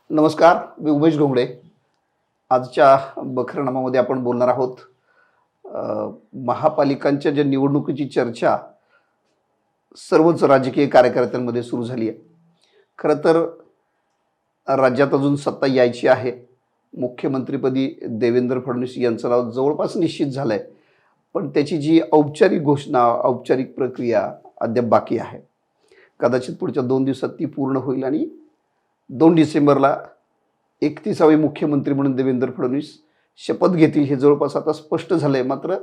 नमस्कार, मी उमेश घोंगडे. आजच्या बखरनामामध्ये आपण बोलणार आहोत महापालिकांच्या ज्या निवडणुकीची चर्चा सर्वच राजकीय कार्यकर्त्यांमध्ये सुरू झाली आहे. खरं तर राज्यात अजून सत्ता यायची आहे. मुख्यमंत्रीपदी देवेंद्र फडणवीस यांचं नाव जवळपास निश्चित झालं आहे, पण त्याची जी औपचारिक घोषणा, औपचारिक प्रक्रिया अद्याप बाकी आहे. कदाचित पुढच्या 2 दिवसात ती पूर्ण होईल आणि 2 डिसेंबरला 31वे मुख्यमंत्री म्हणून देवेंद्र फडणवीस शपथ घेतील हे जवळपास आता स्पष्ट झालं आहे. मात्र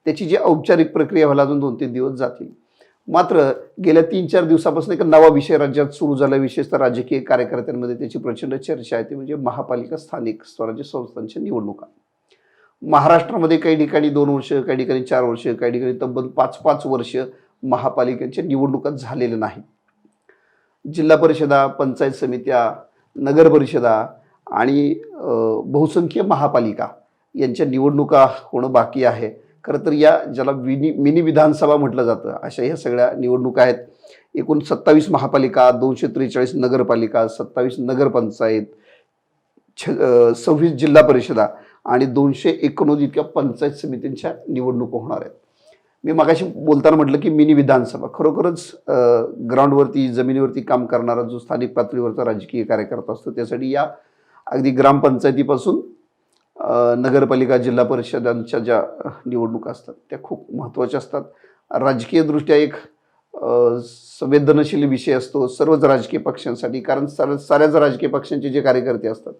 त्याची जी औपचारिक प्रक्रिया व्हायला अजून 2-3 दिवस जातील. मात्र गेल्या 3-4 दिवसापासून एक नवा विषय राज्यात सुरू झाला, विशेषतः राजकीय कार्यकर्त्यांमध्ये त्याची प्रचंड चर्चा आहे. ते म्हणजे महापालिका, स्थानिक स्वराज्य संस्थांच्या निवडणुका. महाराष्ट्रामध्ये काही ठिकाणी 2 वर्ष, काही ठिकाणी 4 वर्ष, काही ठिकाणी तब्बल 5-5 वर्ष महापालिकेच्या निवडणुका झालेल्या नाहीत. जिल्हा परिषदा, पंचायत समित्या, नगर परिषदा आणि बहुसंख्य महापालिका यांच्या निवडणुका होणं बाकी आहे. खरं तर या ज्याला मिनी विधानसभा म्हटलं जातं, अशा ह्या सगळ्या निवडणुका आहेत. एकूण 27 महापालिका, 243 नगरपालिका, 27 नगरपंचायत, 26 जिल्हा परिषदा आणि 289 इतक्या पंचायत समितींच्या निवडणुका होणार आहेत. मी मगाशी बोलताना म्हटलं की मिनी विधानसभा खरोखरच ग्राउंडवरती, जमिनीवरती काम करणारा जो स्थानिक पातळीवरचा राजकीय कार्यकर्ता असतो त्यासाठी या अगदी ग्रामपंचायतीपासून नगरपालिका, जिल्हा परिषदांच्या ज्या निवडणुका असतात त्या खूप महत्त्वाच्या असतात. राजकीयदृष्ट्या एक संवेदनशील विषय असतो सर्वच राजकीय पक्षांसाठी, कारण साऱ्याच राजकीय पक्षांचे जे कार्यकर्ते असतात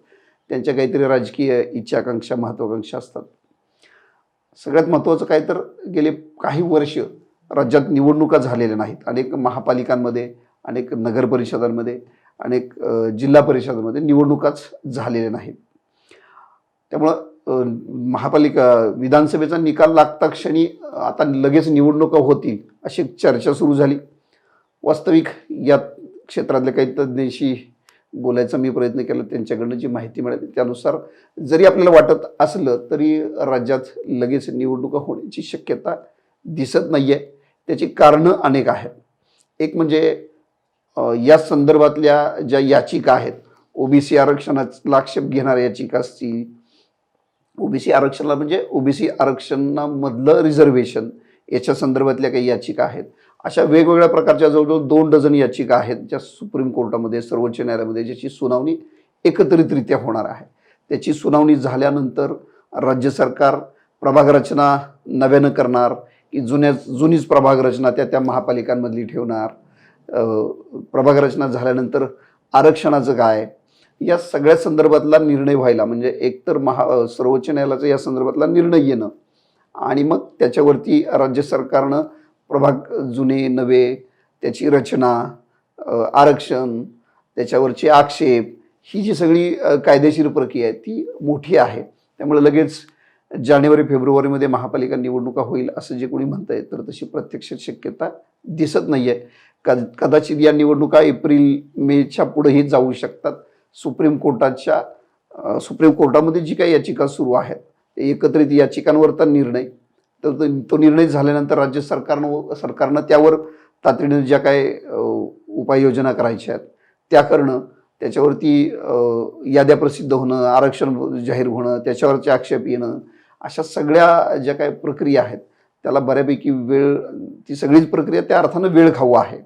त्यांच्या काहीतरी राजकीय इच्छाकांक्षा, महत्त्वाकांक्षा असतात. सगळ्यात महत्त्वाचं काय तर गेले काही वर्ष राज्यात निवडणुका झालेल्या नाहीत. अनेक महापालिकांमध्ये, अनेक नगरपरिषदांमध्ये, अनेक जिल्हा परिषदांमध्ये निवडणुकाच झालेल्या नाहीत. त्यामुळं महापालिका विधानसभेचा निकाल लागता क्षणी आता लगेच निवडणुका होतील अशी चर्चा सुरू झाली. वास्तविक या क्षेत्रातल्या काही तज्ज्ञांशी बोलायचा मी प्रयत्न केला. त्यांच्याकडनं जी माहिती मिळाली त्यानुसार जरी आपल्याला वाटत असलं तरी राज्यात लगेच निवडणुका होण्याची शक्यता दिसत नाही आहे. त्याची कारणं अनेक आहेत. एक म्हणजे या संदर्भातल्या ज्या याचिका आहेत, ओबीसी आरक्षणाला आक्षेप घेणाऱ्या याचिका असतील, ओबीसी आरक्षणाला म्हणजे ओबीसी आरक्षणामधलं रिझर्वेशन याच्या संदर्भातल्या काही याचिका आहेत. अशा वेगवेगळ्या प्रकारच्या जवळजवळ 2 डझन याचिका आहेत ज्या सुप्रीम कोर्टामध्ये, सर्वोच्च न्यायालयामध्ये ज्याची सुनावणी एकत्रितरित्या होणार आहे. त्याची सुनावणी झाल्यानंतर राज्य सरकार प्रभाग रचना नव्यानं करणार की जुनीच प्रभाग रचना त्या महापालिकांमधली ठेवणार, प्रभाग रचना झाल्यानंतर आरक्षणाचं काय, या सगळ्या संदर्भातला निर्णय व्हायला म्हणजे एकतर सर्वोच्च न्यायालयाचा या संदर्भातला निर्णय येणं आणि मग त्याच्यावरती राज्य सरकारनं प्रभाग जुने नवे, त्याची रचना, आरक्षण, त्याच्यावरचे आक्षेप, ही जी सगळी कायदेशीर प्रक्रिया आहे ती मोठी आहे. त्यामुळे लगेच जानेवारी-फेब्रुवारीमध्ये महापालिका निवडणुका होईल असं जे कोणी म्हणतंय तर तशी प्रत्यक्ष शक्यता दिसत नाही आहे. कदाचित या निवडणुका एप्रिल-मेच्या पुढेही जाऊ शकतात. सुप्रीम कोर्टामध्ये जी काही याचिका सुरू आहेत एकत्रित याचिकांवरचा निर्णय, तर तो निर्णय झाल्यानंतर राज्य सरकारनं त्यावर तातडीनं ज्या काय उपाययोजना करायच्या आहेत त्या करणं, त्याच्यावरती याद्या प्रसिद्ध होणं, आरक्षण जाहीर होणं, त्याच्यावरचे आक्षेप येणं, अशा सगळ्या ज्या काय प्रक्रिया आहेत त्याला बऱ्यापैकी ती सगळीच प्रक्रिया त्या अर्थानं वेळखाऊ आहे.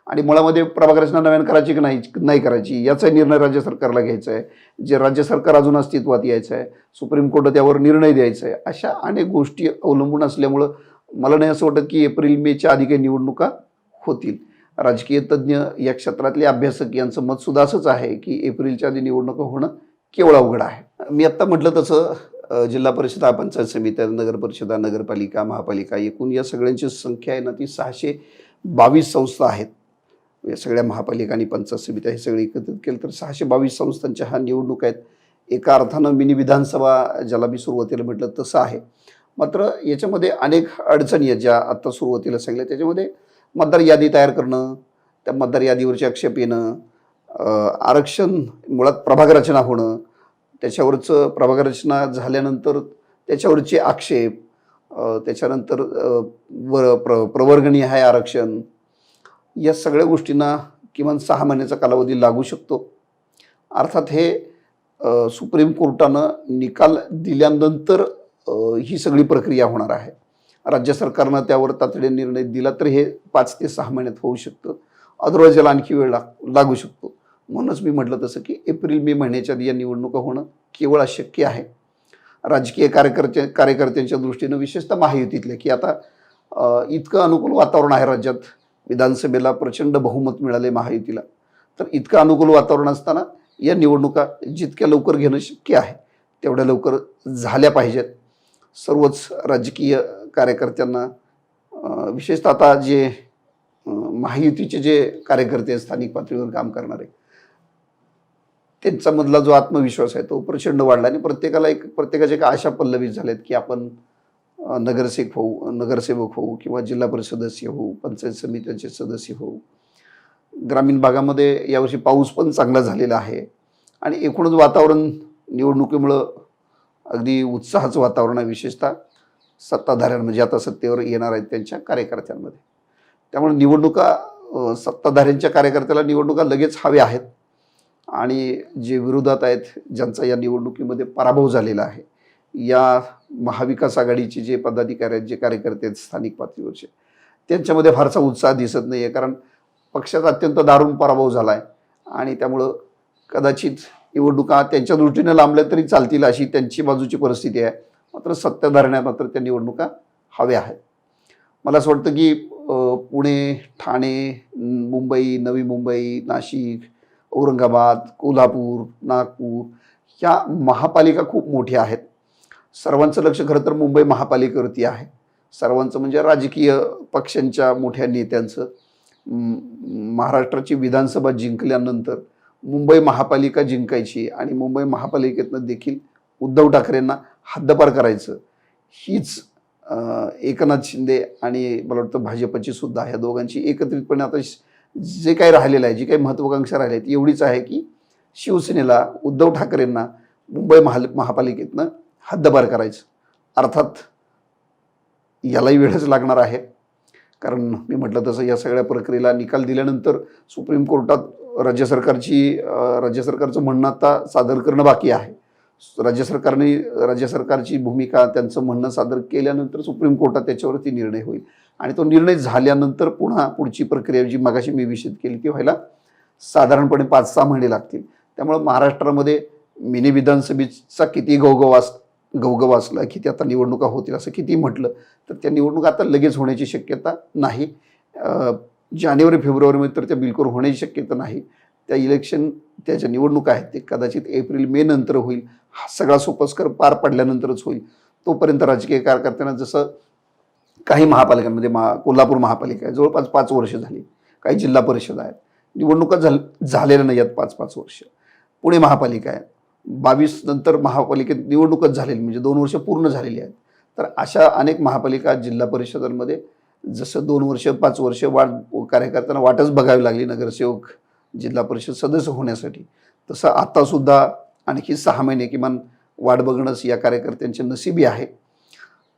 आणि मुळामध्ये प्रभाग रचना नव्यानं करायची की नाही करायची याचा निर्णय राज्य सरकारला घ्यायचा आहे. जे राज्य सरकार अजून अस्तित्वात यायचं आहे, सुप्रीम कोर्ट त्यावर निर्णय द्यायचा आहे. अशा अनेक गोष्टी अवलंबून असल्यामुळं मला नाही असं वाटत की एप्रिल-मेच्या आधी काही निवडणुका होतील. राजकीय तज्ज्ञ, या क्षेत्रातले अभ्यासक यांचं मत सुद्धा असंच आहे की एप्रिलच्या आधी निवडणुका होणं केवळ अवघड आहे. मी आत्ता म्हटलं तसं जिल्हा परिषदा, पंचायत समित्या, नगर परिषदा, नगरपालिका, महापालिका एकूण या सगळ्यांची संख्या आहे ना ती 622 संस्था आहेत. या सगळ्या महापालिका आणि पंचायत समित्या हे सगळे एकत्रित केलं तर 622 संस्थांच्या हा निवडणुका आहेत. एका अर्थानं मिनी विधानसभा ज्याला मी सुरुवातीला म्हटलं तसं आहे. मात्र याच्यामध्ये अनेक अडचणी आहेत ज्या आत्ता सुरुवातीला सांगितल्या. त्याच्यामध्ये मतदार यादी तयार करणं, त्या मतदार यादीवरचे आक्षेप येणं, आरक्षण, मुळात प्रभाग रचना होणं, त्याच्यावरचं प्रभाग रचना झाल्यानंतर त्याच्यावरचे आक्षेप, त्याच्यानंतर प्रवर्गणी आहे आरक्षण, या सगळ्या गोष्टींना किमान 6 महिन्याचा कालावधी लागू शकतो. अर्थात हे सुप्रीम कोर्टानं निकाल दिल्यानंतर ही सगळी प्रक्रिया होणार आहे. राज्य सरकारनं त्यावर तातडीने निर्णय दिला तर हे 5 ते 6 महिन्यात होऊ शकतं, अदरवाईज याला आणखी वेळ लागू शकतो. म्हणूनच मी म्हटलं तसं की एप्रिल मे महिन्याच्या आधी या निवडणुका होणं केवळ अशक्य आहे. राजकीय कार्यकर्त्यांच्या दृष्टीनं विशेषतः महायुतीतले की आता इतकं अनुकूल वातावरण आहे राज्यात, विधानसभेला प्रचंड बहुमत मिळाले महायुतीला, तर इतकं अनुकूल वातावरण असताना या निवडणुका जितक्या लवकर घेणं शक्य आहे तेवढ्या लवकर झाल्या पाहिजेत. सर्वच राजकीय कार्यकर्त्यांना विशेषतः आता जे महायुतीचे जे कार्यकर्ते स्थानिक पातळीवर काम करणारे त्यांचा मधला जो आत्मविश्वास आहे तो प्रचंड वाढला आणि प्रत्येकाच्या एक आशा पल्लवित झाल्यात की आपण नगरसेवक होऊ किंवा जिल्हा परिषद सदस्य होऊ, पंचायत समित्यांचे सदस्य होऊ. ग्रामीण भागामध्ये यावर्षी पाऊस पण चांगला झालेला आहे आणि एकूणच वातावरण निवडणुकीमुळं अगदी उत्साहाचं वातावरण आहे, विशेषतः सत्ताधाऱ्यांमध्ये म्हणजे आता सत्तेवर येणार आहेत त्यांच्या कार्यकर्त्यांमध्ये. त्यामुळे निवडणुका सत्ताधाऱ्यांच्या कार्यकर्त्याला निवडणुका लगेच हव्या आहेत आणि जे विरोधात आहेत, ज्यांचा या निवडणुकीमध्ये पराभव झालेला आहे, या महाविकास आघाडीचे जे पदाधिकारी आहेत, जे कार्यकर्ते आहेत स्थानिक पातळीवरचे, त्यांच्यामध्ये फारसा उत्साह दिसत नाही आहे. कारण पक्षाचा अत्यंत दारुण पराभव झाला आहे आणि त्यामुळं कदाचित निवडणुका त्यांच्या दृष्टीनं लांबल्या तरी चालतील अशी त्यांची बाजूची परिस्थिती आहे. मात्र सत्ताधाऱ्यांना मात्र त्या निवडणुका हव्या आहेत. मला असं वाटतं की पुणे, ठाणे, मुंबई, नवी मुंबई, नाशिक, औरंगाबाद, कोल्हापूर, नागपूर ह्या महापालिका खूप मोठ्या आहेत. सर्वांचं लक्ष खरं तर मुंबई महापालिकेवरती आहे. सर्वांचं म्हणजे राजकीय पक्षांच्या मोठ्या नेत्यांचं. महाराष्ट्राची विधानसभा जिंकल्यानंतर मुंबई महापालिका जिंकायची आणि मुंबई महापालिकेतनं देखील उद्धव ठाकरेंना हद्दपार करायचं, हीच एकनाथ शिंदे आणि मला वाटतं भाजपची सुद्धा ह्या दोघांची एकत्रितपणे आता जे काही राहिलेलं आहे, जी काही महत्त्वाकांक्षा राहिली आहे ती एवढीच आहे की शिवसेनेला, उद्धव ठाकरेंना मुंबई महापालिकेतनं हद्दपार करायचं. अर्थात यालाही वेळच लागणार आहे, कारण मी म्हटलं तसं या सगळ्या प्रक्रियेला निकाल दिल्यानंतर सुप्रीम कोर्टात राज्य सरकारचं म्हणणं आता सादर करणं बाकी आहे. राज्य सरकारची भूमिका, त्यांचं म्हणणं सादर केल्यानंतर सुप्रीम कोर्टात त्याच्यावरती निर्णय होईल आणि तो निर्णय झाल्यानंतर पुन्हा पुढची प्रक्रिया जी मगाशी मी विषद केली ती व्हायला साधारणपणे 5-6 महिने लागतील. त्यामुळे महाराष्ट्रामध्ये मिनी विधानसभेचा किती गवगव असला, किती आता निवडणुका होतील असं किती म्हटलं तर त्या निवडणुका आता लगेच होण्याची शक्यता नाही. जानेवारी-फेब्रुवारीमध्ये तर त्या बिलकुल होण्याची शक्यता नाही. त्या ज्या निवडणुका आहेत ते कदाचित एप्रिल-मे नंतर होईल. हा सगळा सोपस्कर पार पडल्यानंतरच होईल. तोपर्यंत राजकीय कार्यकर्त्यांना जसं काही महापालिकांमध्ये कोल्हापूर महापालिका आहे जवळपास 5 वर्ष झाली, काही जिल्हा परिषद आहेत निवडणुका झालेल्या नाही आहेत 5-5 वर्ष. पुणे महापालिका आहे 22 नंतर महापालिकेत निवडणुकच झालेली म्हणजे 2 वर्ष पूर्ण झालेली आहेत. तर अशा अनेक महापालिका जिल्हा परिषदांमध्ये जसं 2 वर्ष 5 वर्ष कार्यकर्त्यांना वाटच बघावी लागली नगरसेवक जिल्हा परिषद सदस्य होण्यासाठी, तसं आतासुद्धा आणखी 6 महिने किमान वाट बघणंच या कार्यकर्त्यांचे नशिबी आहे.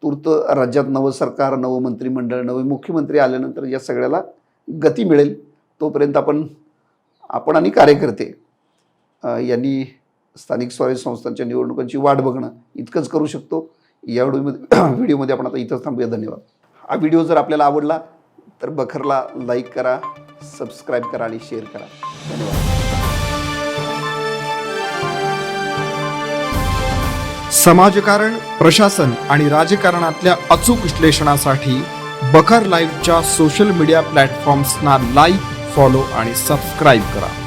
तूर्त राज्यात नवं सरकार, नवं मंत्रिमंडळ, नवे मुख्यमंत्री आल्यानंतर या सगळ्याला गती मिळेल. तोपर्यंत आपण आणि कार्यकर्ते यांनी स्थानिक स्वराज्य संस्थांच्या निवडणुकांची वाट बघणं इतकंच करू शकतो. या व्हिडिओमध्ये आपण आता इथंच थांबूया. धन्यवाद. हा व्हिडिओ जर आपल्याला आवडला तर बखरला लाईक करा, सबस्क्राईब करा आणि शेअर करा. धन्यवाद. समाजकारण, प्रशासन आणि राजकारणातल्या अचूक विश्लेषणासाठी बखर लाईव्हच्या सोशल मीडिया प्लॅटफॉर्म्सना लाईक, फॉलो आणि सबस्क्राईब करा.